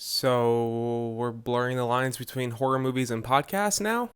So, we're blurring the lines between horror movies and podcasts now?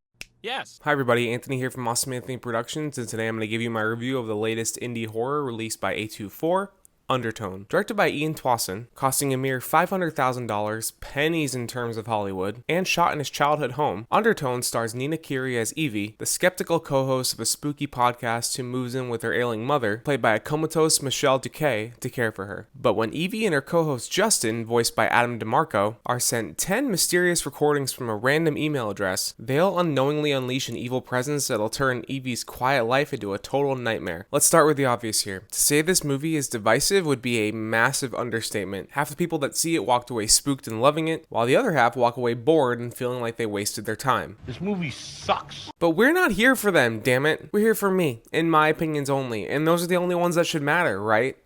Yes. Hi everybody, Anthony here from Awesome Anthony Productions, and today I'm going to give you my review of the latest indie horror released by A24, Undertone. Directed by Ian Twasson, costing a mere $500,000, pennies in terms of Hollywood, and shot in his childhood home, Undertone stars Nina Kiri as Evie, the skeptical co-host of a spooky podcast who moves in with her ailing mother, played by a comatose Michelle Duquet, to care for her. But when Evie and her co-host Justin, voiced by Adam DeMarco, are sent 10 mysterious recordings from a random email address, they'll unknowingly unleash an evil presence that'll turn Evie's quiet life into a total nightmare. Let's start with the obvious here. To say this movie is divisive would be a massive understatement. Half the people that see it walked away spooked and loving it, while the other half walk away bored and feeling like they wasted their time. This movie sucks. But we're not here for them, damn it. We're here for me, and my opinions only, and those are the only ones that should matter, right?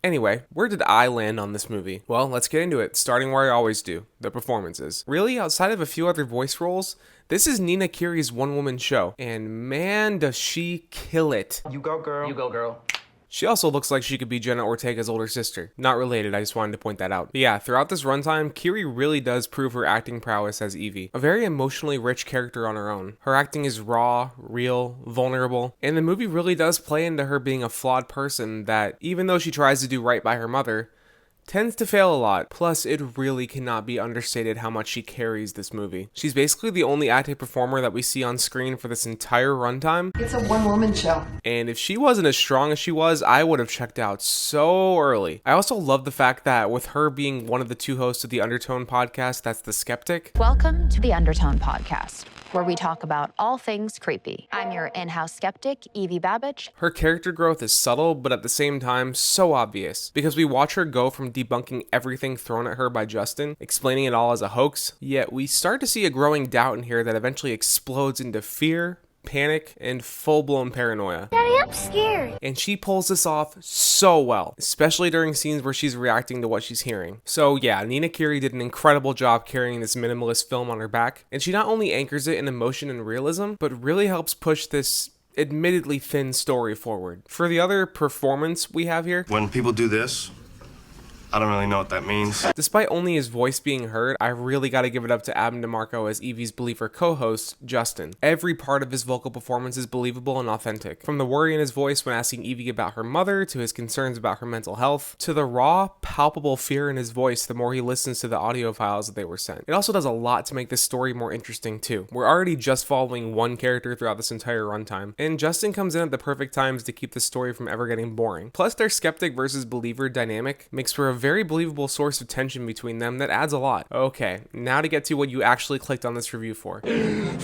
Anyway, where did I land on this movie? Well, let's get into it, starting where I always do, the performances. Really, outside of a few other voice roles, this is Nina Kiri's one-woman show, and man does she kill it. You go, girl. You go, girl. She also looks like she could be Jenna Ortega's older sister. Not related, I just wanted to point that out. But yeah, throughout this runtime, Kiri really does prove her acting prowess as Evie. A very emotionally rich character on her own. Her acting is raw, real, vulnerable, and the movie really does play into her being a flawed person that, even though she tries to do right by her mother, tends to fail a lot. Plus, it really cannot be understated how much she carries this movie. She's basically the only active performer that we see on screen for this entire runtime. It's a one-woman show. And if she wasn't as strong as she was, I would have checked out so early. I also love the fact that with her being one of the two hosts of the Undertone podcast, that's the skeptic. Welcome to the Undertone podcast, where we talk about all things creepy. I'm your in-house skeptic, Evie Babbage. Her character growth is subtle, but at the same time, so obvious. Because we watch her go from debunking everything thrown at her by Justin, explaining it all as a hoax, yet we start to see a growing doubt in here that eventually explodes into fear, panic, and full-blown paranoia. Daddy, I'm scared. And she pulls this off so well, especially during scenes where she's reacting to what she's hearing. So yeah, Nina Kiri did an incredible job carrying this minimalist film on her back, and she not only anchors it in emotion and realism, but really helps push this admittedly thin story forward. For the other performance we have here, when people do this, I don't really know what that means. Despite only his voice being heard, I really gotta give it up to Adam DeMarco as Evie's believer co-host, Justin. Every part of his vocal performance is believable and authentic. From the worry in his voice when asking Evie about her mother, to his concerns about her mental health, to the raw, palpable fear in his voice the more he listens to the audio files that they were sent. It also does a lot to make this story more interesting too. We're already just following one character throughout this entire runtime, and Justin comes in at the perfect times to keep the story from ever getting boring. Plus, their skeptic versus believer dynamic makes for a very believable source of tension between them that adds a lot. Okay, now to get to what you actually clicked on this review for.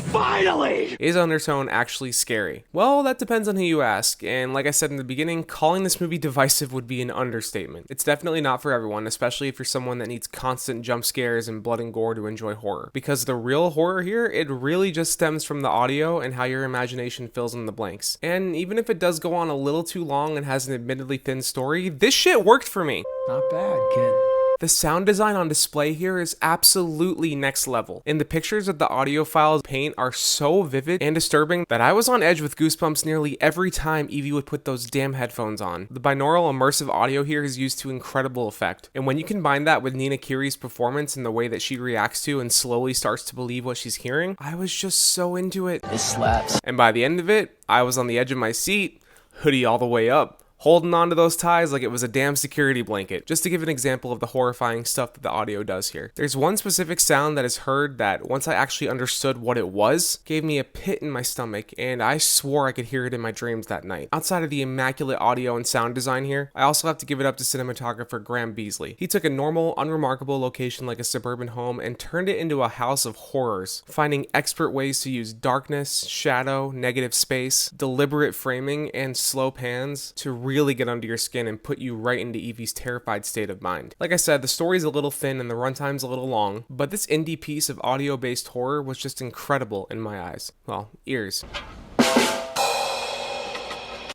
Finally! Is Undertone actually scary? Well, that depends on who you ask, and like I said in the beginning, calling this movie divisive would be an understatement. It's definitely not for everyone, especially if you're someone that needs constant jump scares and blood and gore to enjoy horror. Because the real horror here, it really just stems from the audio and how your imagination fills in the blanks. And even if it does go on a little too long and has an admittedly thin story, this shit worked for me. Not bad, kid. The sound design on display here is absolutely next level, and the pictures that the audio files paint are so vivid and disturbing that I was on edge with goosebumps nearly every time Evie would put those damn headphones on. The binaural immersive audio here is used to incredible effect, and when you combine that with Nina Kiri's performance and the way that she reacts to and slowly starts to believe what she's hearing, I was just so into it. This slaps. And by the end of it, I was on the edge of my seat, hoodie all the way up, holding on to those ties like it was a damn security blanket, just to give an example of the horrifying stuff that the audio does here. There's one specific sound that is heard that, once I actually understood what it was, gave me a pit in my stomach, and I swore I could hear it in my dreams that night. Outside of the immaculate audio and sound design here, I also have to give it up to cinematographer Graham Beasley. He took a normal, unremarkable location like a suburban home and turned it into a house of horrors, finding expert ways to use darkness, shadow, negative space, deliberate framing, and slow pans to really get under your skin and put you right into Evie's terrified state of mind. Like I said, the story's a little thin and the runtime's a little long, but this indie piece of audio-based horror was just incredible in my eyes. Well, ears.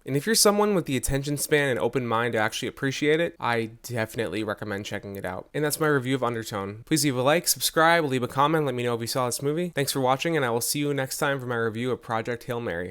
And if you're someone with the attention span and open mind to actually appreciate it, I definitely recommend checking it out. And that's my review of Undertone. Please leave a like, subscribe, leave a comment, let me know if you saw this movie. Thanks for watching, and I will see you next time for my review of Project Hail Mary.